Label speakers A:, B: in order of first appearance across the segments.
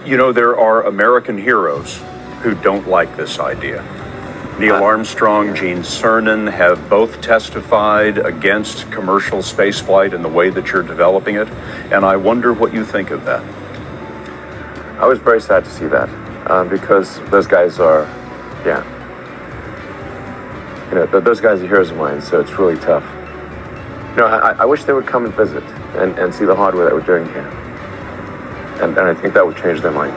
A: You know, there are American heroes who don't like this idea. Neil Armstrong, Gene Cernan have both testified against commercial spaceflight and the way that you're developing it, and I wonder what you think of that.
B: I was very sad to see that, because those guys are, those guys are heroes of mine, so it's really tough. I wish they would come and visit and see the hardware that we're doing here. And I think that would change their mind.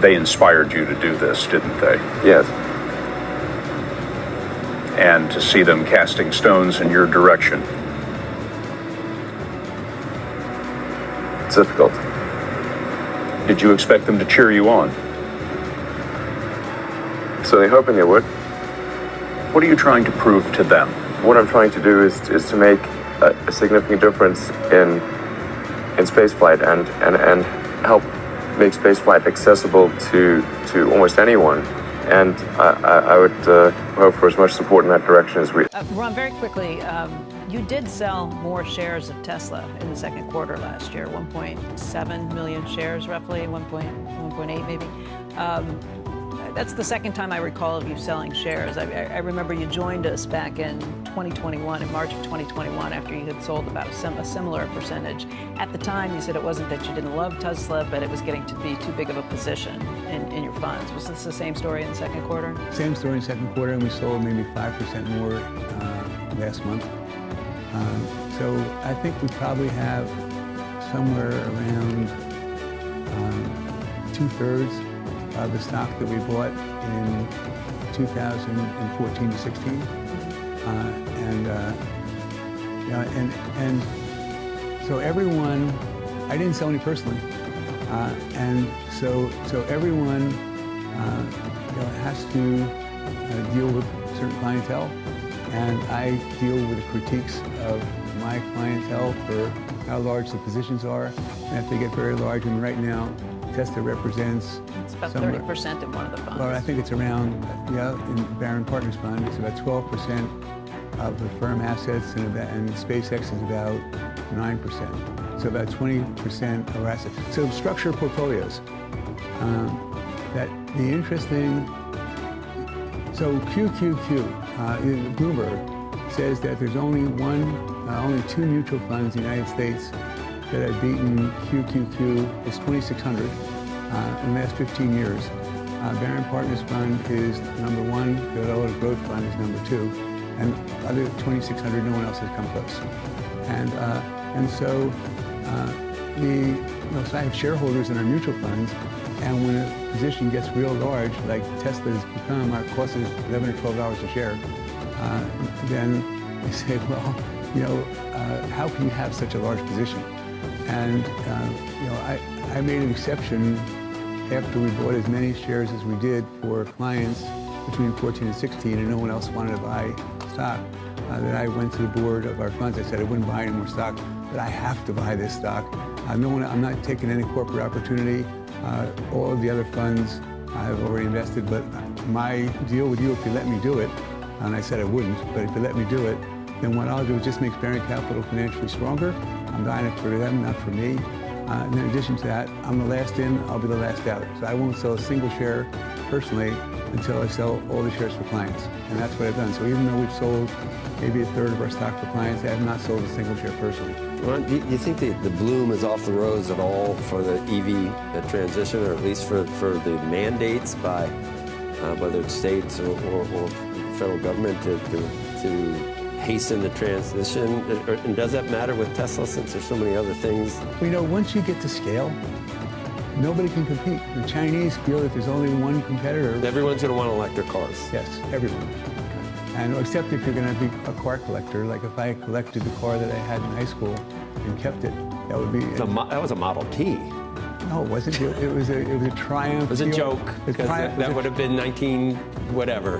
A: They inspired you to do this, didn't they?
B: Yes.
A: And to see them casting stones in your direction.
B: It's difficult.
A: Did you expect them to cheer you on?
B: So they're hoping they would.
A: What are you trying to prove to them?
B: What I'm trying to do is to make a significant difference in spaceflight and help make spaceflight accessible to almost anyone. And I would hope for as much support in that direction as we.
C: Ron, very quickly, you did sell more shares of Tesla in the second quarter last year, 1.7 million shares roughly, 1.8 maybe. That's the second time I recall of you selling shares. I remember you joined us back in 2021, in March of 2021, after you had sold about a similar percentage. At the time, you said it wasn't that you didn't love Tesla, but it was getting to be too big of a position in your funds. Was this the same story in the second quarter?
D: Same story in the second quarter, and we sold maybe 5% more last month. So I think we probably have somewhere around 2/3 of the stock that we bought in 2014 to 16, and so everyone, I didn't sell any personally, and so everyone has to deal with certain clientele, and I deal with the critiques of my clientele for how large the positions are, and if they get very large, and right now Tesla represents
C: about 30% in one of the funds.
D: Well, I think it's around, in Barron Partners Fund, it's about 12% of the firm assets, and SpaceX is about 9%. So about 20% of our assets. So structure portfolios. That the interesting, so QQQ, Bloomberg says that there's only two mutual funds in the United States that have beaten QQQ. It's 2,600. In the last 15 years. Barron Partners Fund is number one, the Relative Growth Fund is number two, and other 2,600, no one else has come close. And so so I have shareholders in our mutual funds, and when a position gets real large, like Tesla has become, our cost is $11 or $12 a share, then they say, well, how can you have such a large position? And I made an exception after we bought as many shares as we did for clients between 14 and 16, and no one else wanted to buy stock, that I went to the board of our funds. I said I wouldn't buy any more stock, but I have to buy this stock. I'm not taking any corporate opportunity. All of the other funds I have already invested, but my deal with you, if you let me do it, and I said I wouldn't, but if you let me do it, then what I'll do is just make Barron Capital financially stronger. I'm buying it for them, not for me. And in addition to that, I'm the last in, I'll be the last out. So I won't sell a single share personally until I sell all the shares for clients. And that's what I've done. So even though we've sold maybe 1/3 of our stock for clients, I have not sold a single share personally.
E: Ron, do you think the bloom is off the rose at all for the EV transition, or at least for the mandates by whether it's states or federal government to hasten the transition? And does that matter with Tesla, since there's so many other things?
D: Once you get to scale, nobody can compete. The Chinese feel that there's only one competitor.
E: Everyone's going to want electric cars.
D: Yes, everyone. And except if you're going to be a car collector, like if I collected the car that I had in high school and kept it, that would be.
E: That was a Model T.
D: No, it wasn't. It was a Triumph.
E: It was a joke, because that would have been 19 whatever.